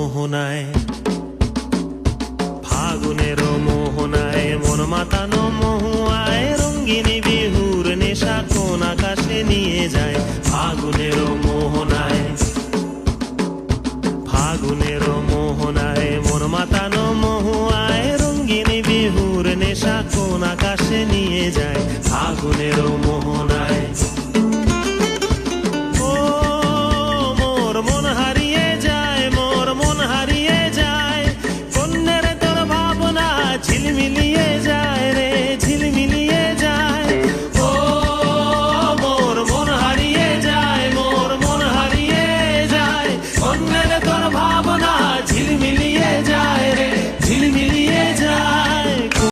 মোহনায়, ফাগুনের মোহনায় মন মাতানো মহুয়ায় রঙ্গিনী বিহুর নেশা কোন আকাশে নিয়ে যায়। ফাগুনের মোহনায়, ফাগুনের মোহনায় মন মাতানো মহুয়ায় রঙ্গিনী বিহুর নেশা কোন আকাশে নিয়ে যায়। ফাগুনের